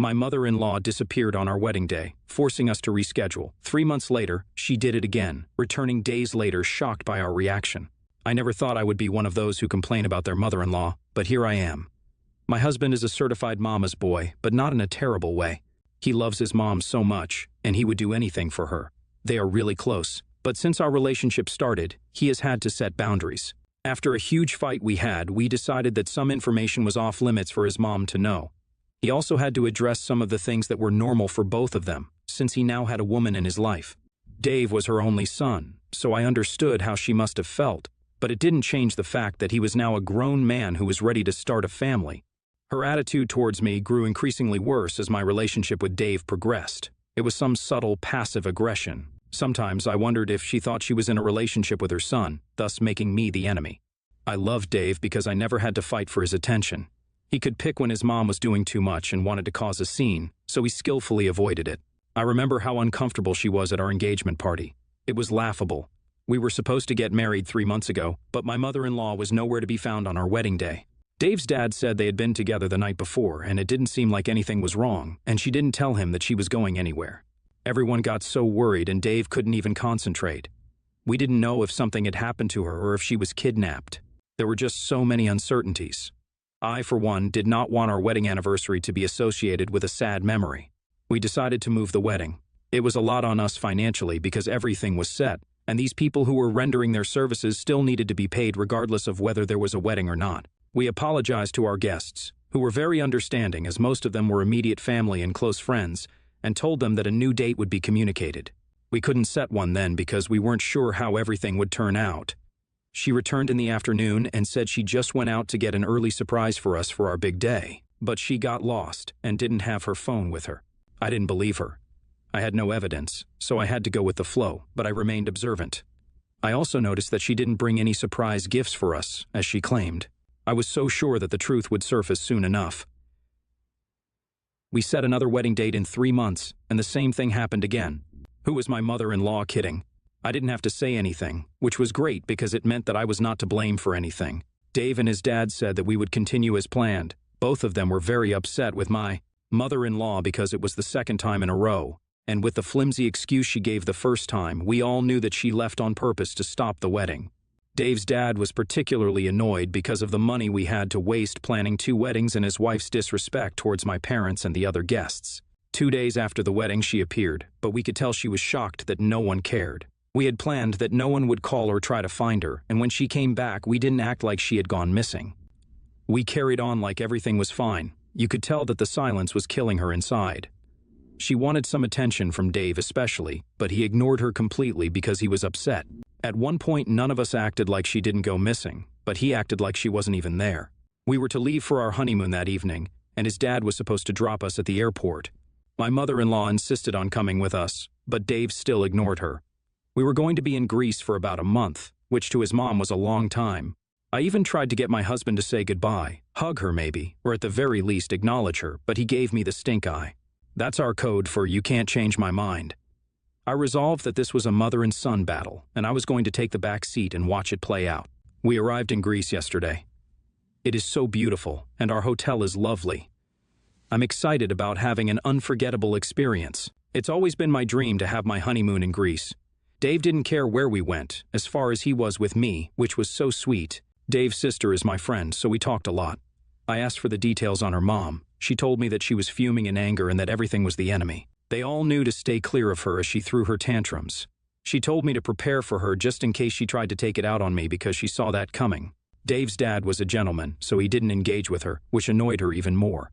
My mother-in-law disappeared on our wedding day, forcing us to reschedule. 3 months later, she did it again, returning days later shocked by our reaction. I never thought I would be one of those who complain about their mother-in-law, but here I am. My husband is a certified mama's boy, but not in a terrible way. He loves his mom so much, and he would do anything for her. They are really close, but since our relationship started, he has had to set boundaries. After a huge fight we decided that some information was off limits for his mom to know. He also had to address some of the things that were normal for both of them, since he now had a woman in his life. Dave was her only son, so I understood how she must have felt, but it didn't change the fact that he was now a grown man who was ready to start a family. Her attitude towards me grew increasingly worse as my relationship with Dave progressed. It was some subtle, passive aggression. Sometimes I wondered if she thought she was in a relationship with her son, thus making me the enemy. I loved Dave because I never had to fight for his attention. He could pick when his mom was doing too much and wanted to cause a scene, so he skillfully avoided it. I remember how uncomfortable she was at our engagement party. It was laughable. We were supposed to get married 3 months ago, but my mother-in-law was nowhere to be found on our wedding day. Dave's dad said they had been together the night before, and it didn't seem like anything was wrong, and she didn't tell him that she was going anywhere. Everyone got so worried, and Dave couldn't even concentrate. We didn't know if something had happened to her or if she was kidnapped. There were just so many uncertainties. I, for one, did not want our wedding anniversary to be associated with a sad memory. We decided to move the wedding. It was a lot on us financially because everything was set, and these people who were rendering their services still needed to be paid regardless of whether there was a wedding or not. We apologized to our guests, who were very understanding as most of them were immediate family and close friends, and told them that a new date would be communicated. We couldn't set one then because we weren't sure how everything would turn out. She returned in the afternoon and said she just went out to get an early surprise for us for our big day, but she got lost and didn't have her phone with her. I didn't believe her. I had no evidence, so I had to go with the flow, but I remained observant. I also noticed that she didn't bring any surprise gifts for us, as she claimed. I was so sure that the truth would surface soon enough. We set another wedding date in 3 months, and the same thing happened again. Who was my mother-in-law kidding? I didn't have to say anything, which was great because it meant that I was not to blame for anything. Dave and his dad said that we would continue as planned. Both of them were very upset with my mother-in-law because it was the second time in a row, and with the flimsy excuse she gave the first time, we all knew that she left on purpose to stop the wedding. Dave's dad was particularly annoyed because of the money we had to waste planning 2 weddings and his wife's disrespect towards my parents and the other guests. 2 days after the wedding she appeared, but we could tell she was shocked that no one cared. We had planned that no one would call or try to find her, and when she came back, we didn't act like she had gone missing. We carried on like everything was fine. You could tell that the silence was killing her inside. She wanted some attention from Dave especially, but he ignored her completely because he was upset. At one point, none of us acted like she didn't go missing, but he acted like she wasn't even there. We were to leave for our honeymoon that evening, and his dad was supposed to drop us at the airport. My mother-in-law insisted on coming with us, but Dave still ignored her. We were going to be in Greece for about a month, which to his mom was a long time. I even tried to get my husband to say goodbye, hug her maybe, or at the very least acknowledge her, but he gave me the stink eye. That's our code for you can't change my mind. I resolved that this was a mother and son battle, and I was going to take the back seat and watch it play out. We arrived in Greece yesterday. It is so beautiful, and our hotel is lovely. I'm excited about having an unforgettable experience. It's always been my dream to have my honeymoon in Greece. Dave didn't care where we went, as far as he was with me, which was so sweet. Dave's sister is my friend, so we talked a lot. I asked for the details on her mom. She told me that she was fuming in anger and that everything was the enemy. They all knew to stay clear of her as she threw her tantrums. She told me to prepare for her just in case she tried to take it out on me because she saw that coming. Dave's dad was a gentleman, so he didn't engage with her, which annoyed her even more.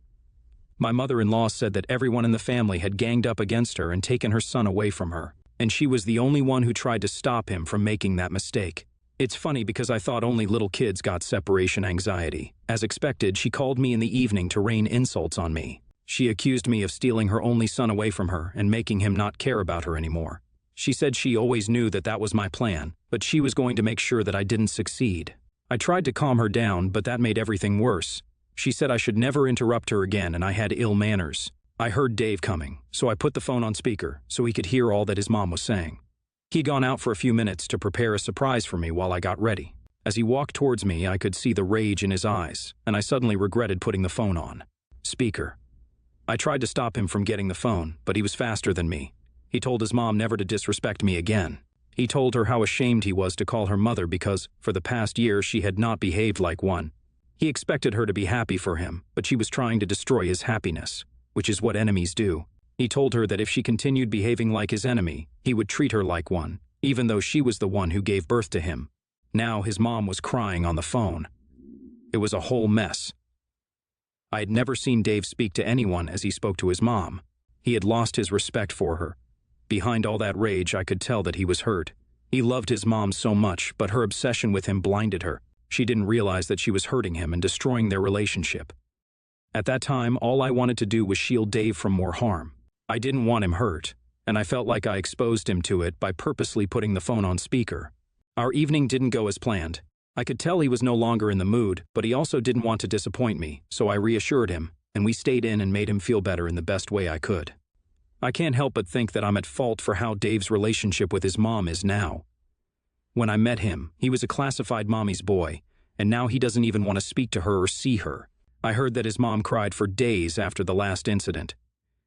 My mother-in-law said that everyone in the family had ganged up against her and taken her son away from her, and she was the only one who tried to stop him from making that mistake. It's funny because I thought only little kids got separation anxiety. As expected, she called me in the evening to rain insults on me. She accused me of stealing her only son away from her and making him not care about her anymore. She said she always knew that that was my plan, but she was going to make sure that I didn't succeed. I tried to calm her down, but that made everything worse. She said I should never interrupt her again and I had ill manners. I heard Dave coming, so I put the phone on speaker so he could hear all that his mom was saying. He'd gone out for a few minutes to prepare a surprise for me while I got ready. As he walked towards me, I could see the rage in his eyes, and I suddenly regretted putting the phone on. Speaker. I tried to stop him from getting the phone, but he was faster than me. He told his mom never to disrespect me again. He told her how ashamed he was to call her mother because, for the past year, she had not behaved like one. He expected her to be happy for him, but she was trying to destroy his happiness, which is what enemies do. He told her that if she continued behaving like his enemy, he would treat her like one, even though she was the one who gave birth to him. Now his mom was crying on the phone. It was a whole mess. I had never seen Dave speak to anyone as he spoke to his mom. He had lost his respect for her. Behind all that rage, I could tell that he was hurt. He loved his mom so much, but her obsession with him blinded her. She didn't realize that she was hurting him and destroying their relationship. At that time, all I wanted to do was shield Dave from more harm. I didn't want him hurt, and I felt like I exposed him to it by purposely putting the phone on speaker. Our evening didn't go as planned. I could tell he was no longer in the mood, but he also didn't want to disappoint me, so I reassured him, and we stayed in and made him feel better in the best way I could. I can't help but think that I'm at fault for how Dave's relationship with his mom is now. When I met him, he was a classified mommy's boy, and now he doesn't even want to speak to her or see her. I heard that his mom cried for days after the last incident.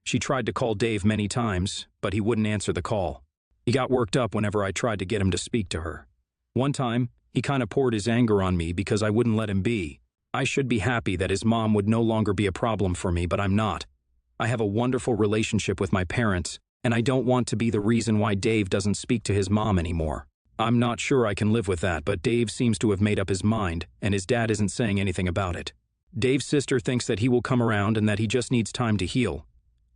She tried to call Dave many times, but he wouldn't answer the call. He got worked up whenever I tried to get him to speak to her. One time, he kind of poured his anger on me because I wouldn't let him be. I should be happy that his mom would no longer be a problem for me, but I'm not. I have a wonderful relationship with my parents, and I don't want to be the reason why Dave doesn't speak to his mom anymore. I'm not sure I can live with that, but Dave seems to have made up his mind, and his dad isn't saying anything about it. Dave's sister thinks that he will come around and that he just needs time to heal.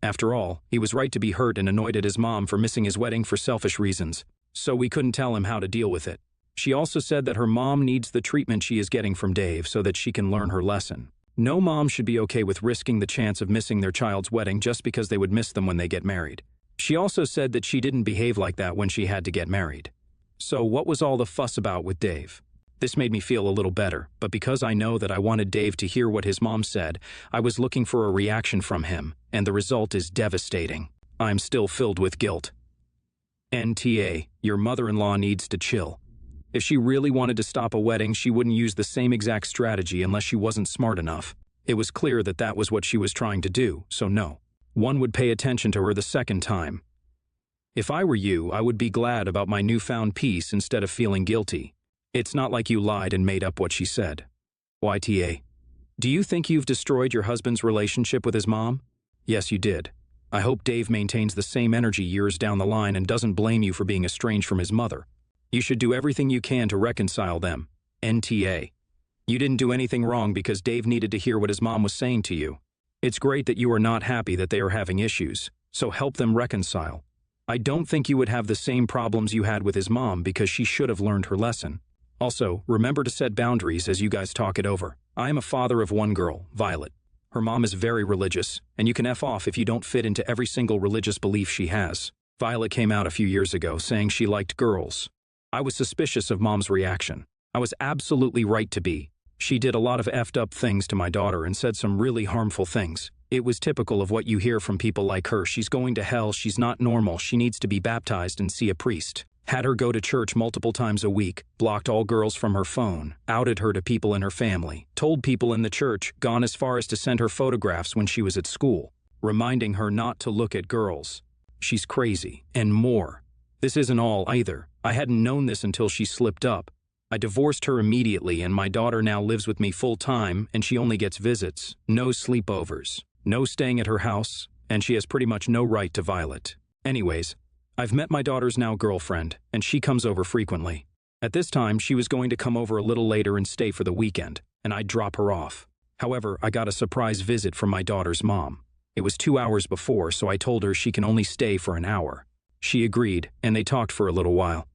After all, he was right to be hurt and annoyed at his mom for missing his wedding for selfish reasons, so we couldn't tell him how to deal with it. She also said that her mom needs the treatment she is getting from Dave so that she can learn her lesson. No mom should be okay with risking the chance of missing their child's wedding just because they would miss them when they get married. She also said that she didn't behave like that when she had to get married. So what was all the fuss about with Dave? This made me feel a little better, but because I know that I wanted Dave to hear what his mom said, I was looking for a reaction from him, and the result is devastating. I'm still filled with guilt. NTA, your mother-in-law needs to chill. If she really wanted to stop a wedding, she wouldn't use the same exact strategy unless she wasn't smart enough. It was clear that that was what she was trying to do, so no. One would pay attention to her the second time. If I were you, I would be glad about my newfound peace instead of feeling guilty. It's not like you lied and made up what she said. YTA. Do you think you've destroyed your husband's relationship with his mom? Yes, you did. I hope Dave maintains the same energy years down the line and doesn't blame you for being estranged from his mother. You should do everything you can to reconcile them. NTA. You didn't do anything wrong because Dave needed to hear what his mom was saying to you. It's great that you are not happy that they are having issues, so help them reconcile. I don't think you would have the same problems you had with his mom because she should have learned her lesson. Also, remember to set boundaries as you guys talk it over. I am a father of one girl, Violet. Her mom is very religious, and you can F off if you don't fit into every single religious belief she has. Violet came out a few years ago saying she liked girls. I was suspicious of mom's reaction. I was absolutely right to be. She did a lot of effed up things to my daughter and said some really harmful things. It was typical of what you hear from people like her. She's going to hell, she's not normal, she needs to be baptized and see a priest. Had her go to church multiple times a week, blocked all girls from her phone, outed her to people in her family, told people in the church, gone as far as to send her photographs when she was at school, reminding her not to look at girls. She's crazy, and more. This isn't all either. I hadn't known this until she slipped up. I divorced her immediately, and my daughter now lives with me full-time, and she only gets visits, no sleepovers, no staying at her house, and she has pretty much no right to Violet. Anyways, I've met my daughter's now girlfriend, and she comes over frequently. At this time, she was going to come over a little later and stay for the weekend, and I'd drop her off. However, I got a surprise visit from my daughter's mom. It was 2 hours before, so I told her she can only stay for an hour. She agreed, and they talked for a little while.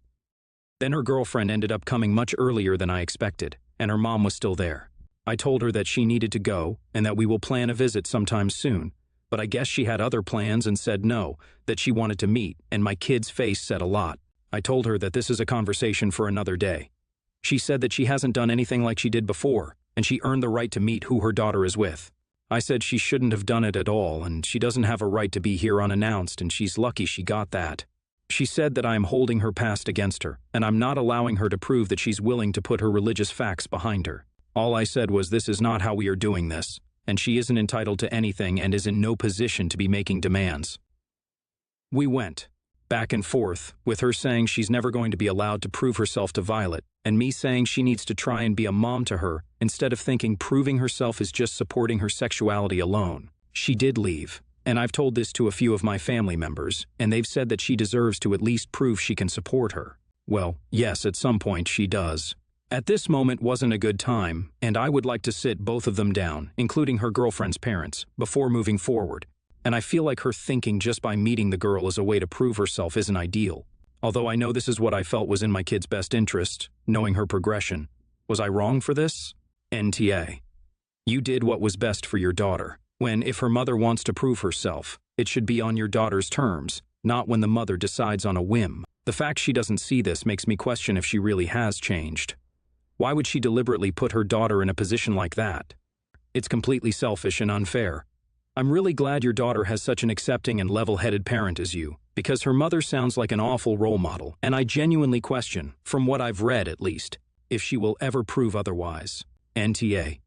Then her girlfriend ended up coming much earlier than I expected, and her mom was still there. I told her that she needed to go, and that we will plan a visit sometime soon. But I guess she had other plans and said no, that she wanted to meet, and my kid's face said a lot. I told her that this is a conversation for another day. She said that she hasn't done anything like she did before, and she earned the right to meet who her daughter is with. I said she shouldn't have done it at all, and she doesn't have a right to be here unannounced, and she's lucky she got that. She said that I am holding her past against her, and I'm not allowing her to prove that she's willing to put her religious facts behind her. All I said was, this is not how we are doing this, and she isn't entitled to anything and is in no position to be making demands. We went back and forth, with her saying she's never going to be allowed to prove herself to Violet, and me saying she needs to try and be a mom to her, instead of thinking proving herself is just supporting her sexuality alone. She did leave, and I've told this to a few of my family members, and they've said that she deserves to at least prove she can support her. Well, yes, at some point she does. At this moment wasn't a good time, and I would like to sit both of them down, including her girlfriend's parents, before moving forward. And I feel like her thinking just by meeting the girl as a way to prove herself isn't ideal. Although I know this is what I felt was in my kid's best interest, knowing her progression. Was I wrong for this? NTA. You did what was best for your daughter. When, if her mother wants to prove herself, it should be on your daughter's terms, not when the mother decides on a whim. The fact she doesn't see this makes me question if she really has changed. Why would she deliberately put her daughter in a position like that? It's completely selfish and unfair. I'm really glad your daughter has such an accepting and level-headed parent as you, because her mother sounds like an awful role model, and I genuinely question, from what I've read at least, if she will ever prove otherwise. NTA.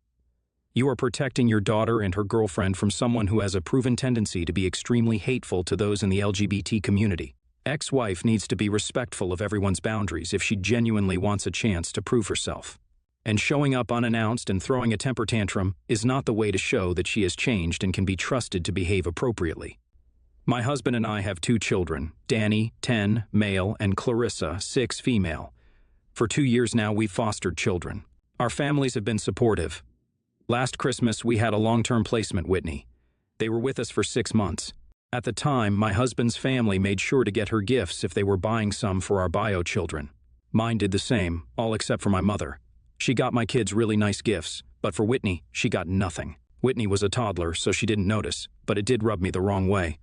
You are protecting your daughter and her girlfriend from someone who has a proven tendency to be extremely hateful to those in the LGBT community. Ex-wife needs to be respectful of everyone's boundaries if she genuinely wants a chance to prove herself. And showing up unannounced and throwing a temper tantrum is not the way to show that she has changed and can be trusted to behave appropriately. My husband and I have 2 children, Danny, 10, male, and Clarissa, 6, female. For 2 years now, we've fostered children. Our families have been supportive. Last Christmas, we had a long-term placement, Whitney. They were with us for 6 months. At the time, my husband's family made sure to get her gifts if they were buying some for our bio children. Mine did the same, all except for my mother. She got my kids really nice gifts, but for Whitney, she got nothing. Whitney was a toddler, so she didn't notice, but it did rub me the wrong way.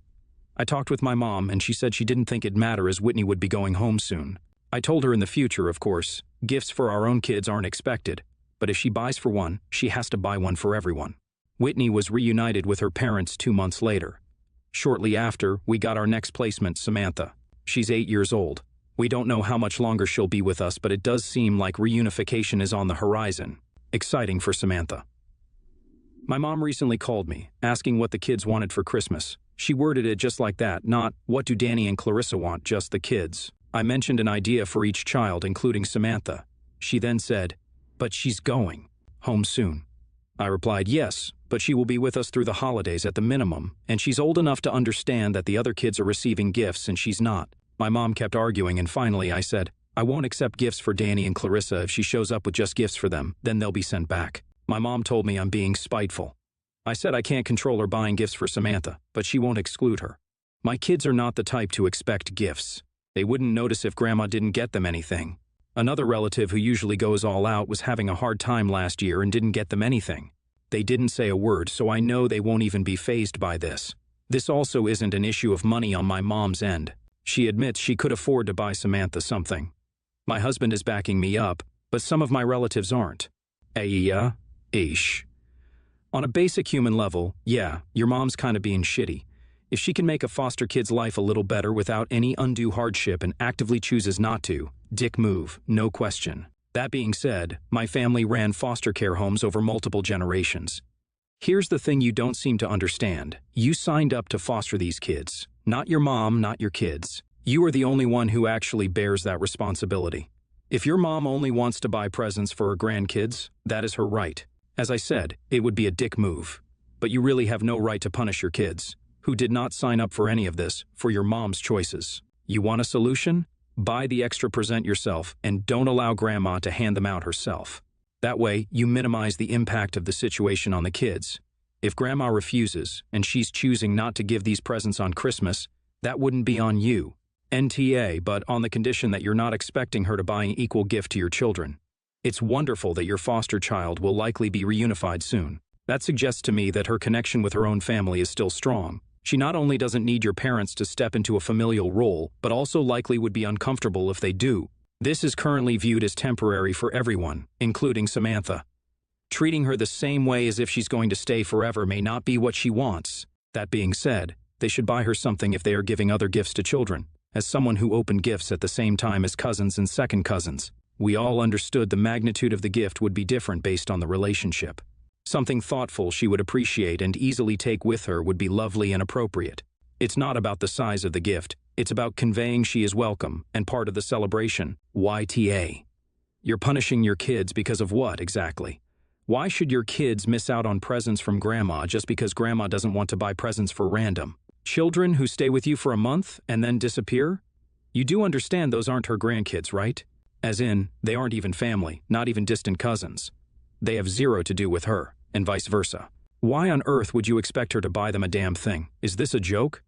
I talked with my mom, and she said she didn't think it'd matter as Whitney would be going home soon. I told her in the future, of course, gifts for our own kids aren't expected, but if she buys for one, she has to buy one for everyone. Whitney was reunited with her parents 2 months later. Shortly after, we got our next placement, Samantha. She's 8 years old. We don't know how much longer she'll be with us, but it does seem like reunification is on the horizon. Exciting for Samantha. My mom recently called me, asking what the kids wanted for Christmas. She worded it just like that, not, what do Danny and Clarissa want, just the kids. I mentioned an idea for each child, including Samantha. She then said, but she's going home soon. I replied, yes, but she will be with us through the holidays at the minimum, and she's old enough to understand that the other kids are receiving gifts and she's not. My mom kept arguing, and finally I said, I won't accept gifts for Danny and Clarissa. If she shows up with just gifts for them, then they'll be sent back. My mom told me I'm being spiteful. I said I can't control her buying gifts for Samantha, but she won't exclude her. My kids are not the type to expect gifts. They wouldn't notice if Grandma didn't get them anything. Another relative who usually goes all out was having a hard time last year and didn't get them anything. They didn't say a word, so I know they won't even be fazed by this. This also isn't an issue of money on my mom's end. She admits she could afford to buy Samantha something. My husband is backing me up, but some of my relatives aren't. Ish. On a basic human level, yeah, your mom's kind of being shitty. If she can make a foster kid's life a little better without any undue hardship and actively chooses not to, dick move, no question. That being said, my family ran foster care homes over multiple generations. Here's the thing you don't seem to understand. You signed up to foster these kids. Not your mom, not your kids. You are the only one who actually bears that responsibility. If your mom only wants to buy presents for her grandkids, that is her right. As I said, it would be a dick move. But you really have no right to punish your kids, who did not sign up for any of this, for your mom's choices. You want a solution? Buy the extra present yourself and don't allow Grandma to hand them out herself. That way, you minimize the impact of the situation on the kids. If Grandma refuses, and she's choosing not to give these presents on Christmas, that wouldn't be on you. NTA, but on the condition that you're not expecting her to buy an equal gift to your children. It's wonderful that your foster child will likely be reunified soon. That suggests to me that her connection with her own family is still strong. She not only doesn't need your parents to step into a familial role, but also likely would be uncomfortable if they do. This is currently viewed as temporary for everyone, including Samantha. Treating her the same way as if she's going to stay forever may not be what she wants. That being said, they should buy her something if they are giving other gifts to children. As someone who opened gifts at the same time as cousins and second cousins, we all understood the magnitude of the gift would be different based on the relationship. Something thoughtful she would appreciate and easily take with her would be lovely and appropriate. It's not about the size of the gift, it's about conveying she is welcome and part of the celebration. YTA. You're punishing your kids because of what, exactly? Why should your kids miss out on presents from grandma just because grandma doesn't want to buy presents for random? Children who stay with you for a month and then disappear? You do understand those aren't her grandkids, right? As in, they aren't even family, not even distant cousins. They have zero to do with her, and vice versa. Why on earth would you expect her to buy them a damn thing? Is this a joke?